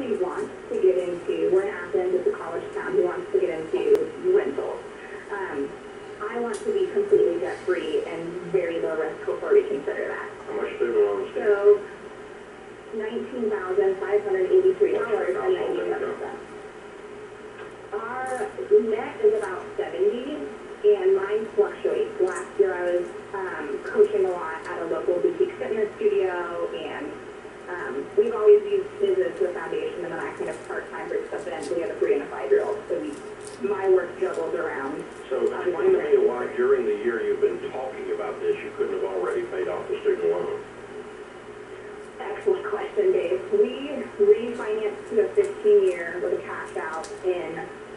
really wants to get into, we're in Athens, it's a college town, he wants to get into rentals. I want to be completely debt-free and very low risk before we consider that. How much student loans? So, $19,583.97. Our net is about 70, and mine fluctuates. Last year I was coaching a lot at a local boutique fitness studio, and we've always used his as the foundation, and then I kind of part-time for stuff in. We have a 3 and a 5-year-old, so my work juggled around. So explain to me why during the year you've been talking about this, you couldn't have already paid off the student loan. Excellent question, Dave. We refinanced to a 15-year with a cash out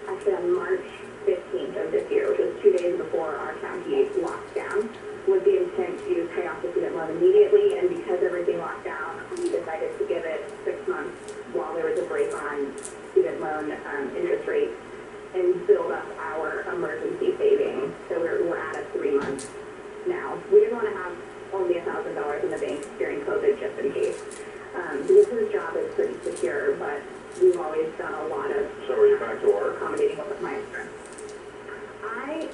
actually on March 15th of this year, which was 2 days before our county locked down, with the intent to pay off the student loan immediately. And because everything locked down, we decided to give it 6 months while there was a break on student loan interest rates and build up our emergency savings. So we're at a 3 months now. We didn't want to have only $1,000 in the bank during COVID just in case. Because his job is pretty secure, but we've always done a lot of So are you back to work? accommodating with my insurance.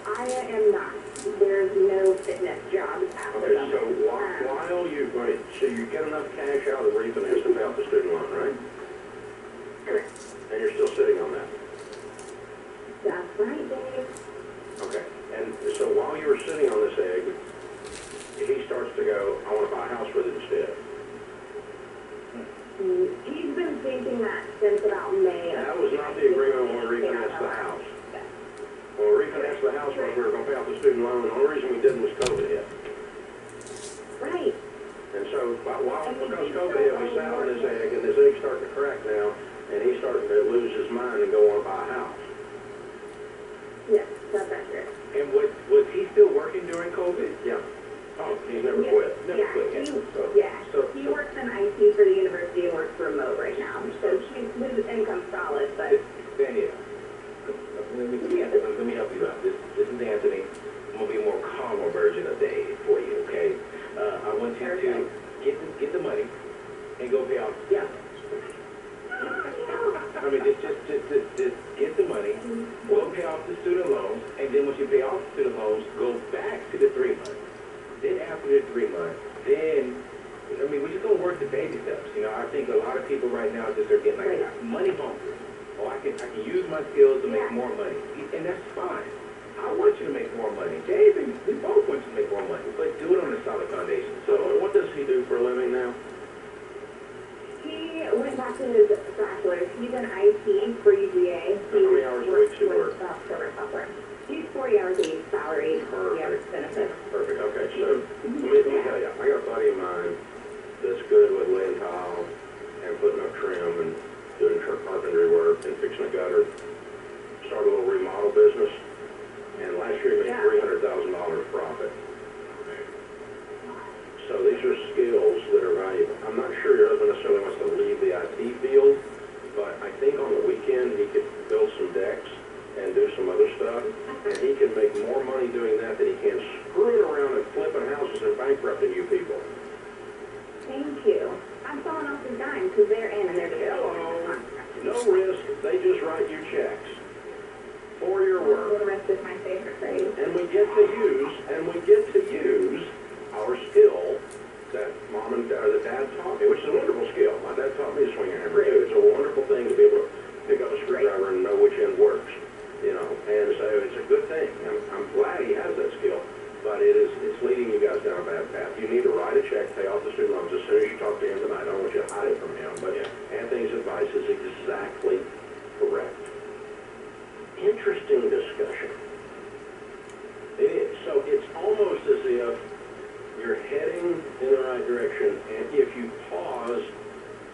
I am not. There's no fitness jobs after Okay, them. so while you, right, so you get enough cash out of the refinance to pay off the student loan, right? Correct. And you're still sitting on that? That's right, Dave. Okay, and so while you were sitting on this egg, he starts to go, I want to buy a house with it instead. He's been thinking that since about May. That was not the agreement when we refinanced the house. When we refinanced the house, we were going to pay off the student loan. The only reason we didn't was COVID hit. Right. And so, because COVID hit, we sat on his egg, and his egg's starting to crack now, and he's starting to lose his mind and go want to buy a house. Yes, that's accurate. And was he still working during COVID? Yeah. Oh, he's never quit. Never quit. He works in IT for the university and works remote right now. So his income's solid, but... Daniel, let me help you out. This is Anthony. I'm going to be a more calmer version of Dave for you, okay? I want you to get the money and go pay off. Yeah. I mean, just get the money, go pay off the student loans, and then once you pay off the student loans, go back to the 3 months. Then after the 3 months, then, I mean, we're just going to work the baby steps. You know, I think a lot of people right now just are getting like money hungry. Oh, I can use my skills to make more money. And that's fine. I want you to make more money. Dave, we both want you to make more money, but do it on a solid foundation. So what does he do for a living now? He went back to his bachelor's. He's in IT for UGA. How many hours a week does he work? Software. He's 40 hours a week, salary. Perfect. Benefits. Perfect. Okay, so let me tell you, I got a buddy of mine that's good with laying tile and putting up trim and doing carpentry work and fixing a gutter. Started a little remodel business, and last year he made $300,000 profit. So these are skills that are valuable. I'm not sure your husband necessarily wants to leave the IT field, but I think on the weekend he could build some decks and do some other stuff, and he can make more money doing that than he can screwing around and flipping houses and bankrupting you people. Thank you. I'm falling off the dime because they're in and they're Hello. No risk. They just write you checks for your work. The rest is my favorite phrase. And we get to use our skill that mom and dad, or that dad taught me, which is a wonderful skill. My dad taught me to swing a hammer too. It's a wonderful thing to be able to pick up a screwdriver and know which end works, you know. And so it's a good thing. I'm glad he has that skill, but it's leading you guys down a bad path. You need to write a check, pay off the student loans as soon as you talk to him tonight. I don't want you to hide it from him, but Anthony's advice is exactly correct. Interesting discussion. It is. So it's almost as if you're heading in the right direction, and if you pause,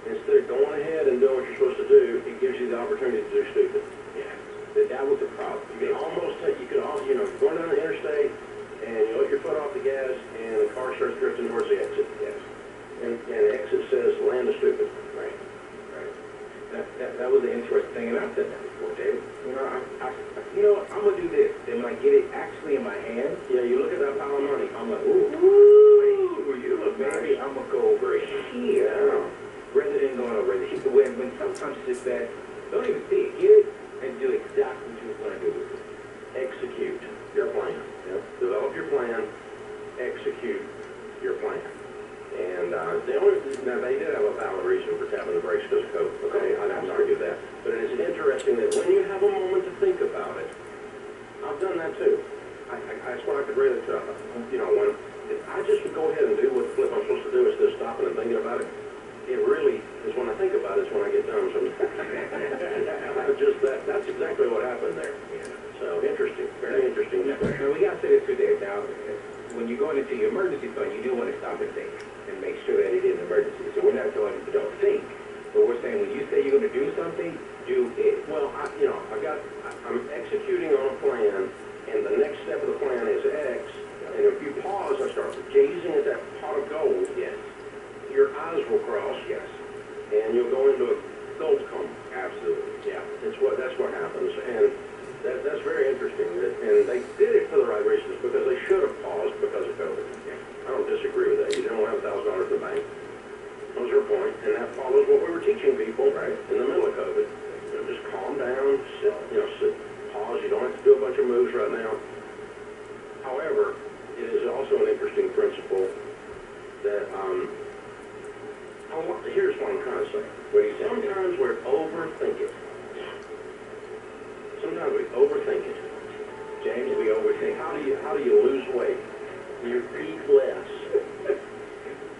instead of going ahead and doing what you're supposed to do, it gives you the opportunity to do stupid. Yeah. That was the problem. You could going down the interstate, and you let your foot off the gas, and the car starts drifting towards the exit. Yes. And the exit says, land is stupid. Right. That was the interesting thing, and I've said that before, David. I'm going to do this. Then when I get it actually in my hand, You look at that pile of money. I'm like, ooh, you look, baby, I'm going to go over here. rather than going over it. When sometimes it's just that, don't even see it, get it, and do exactly what you were going to do. Execute your plan. Yep. Develop your plan, execute your plan. And now they did have a valid reason for tapping the brakes because of COVID. Okay, I don't argue that. But it is interesting that when you have a moment to think about it, I've done that too. That's what I could really tell. You know, when I just would go ahead and do what the flip I'm supposed to do instead of stopping and thinking about it. It really is when I think about it, it's when I get done. So that's exactly what happened there. Yeah. So interesting, very interesting. Now we got to say this too, Dave. Now, when you're going into your emergency fund, you do want to stop and think and make sure that it is an emergency. So we're not telling you to don't think, but we're saying when you say you're going to do something, do it. Well, I'm executing on a plan, and the next step of the plan is X. And if you pause, I start gazing at that pot of gold. Yes. Your eyes will cross. Yes. And you'll go into a gold coma. Absolutely. Yeah. That's what happens, and that's very interesting. And they did it for the right reasons because they should have paused because of COVID. Yeah. I don't disagree with that. You didn't have $1,000 in the bank. That was your point, and that follows what we were teaching people right in the middle of COVID. You know, just calm down, sit, pause. You don't have to do a bunch of moves right now. However, it is also an interesting principle that here's what I'm trying to say. Sometimes we overthink it. Sometimes we overthink it. James, we overthink. How do you lose weight? You eat less.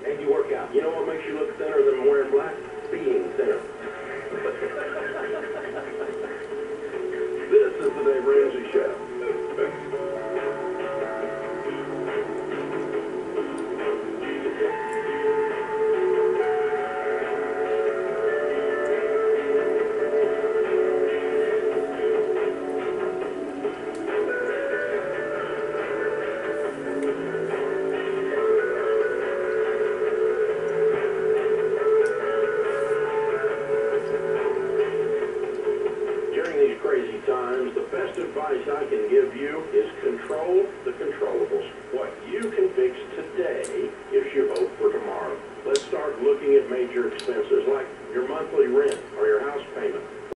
And you work out. You know what makes you look thinner than wearing black? Being thinner. This is the Dave Ramsey Show. Advice I can give you is control the controllables. What you can fix today gives you hope for tomorrow. Let's start looking at major expenses like your monthly rent.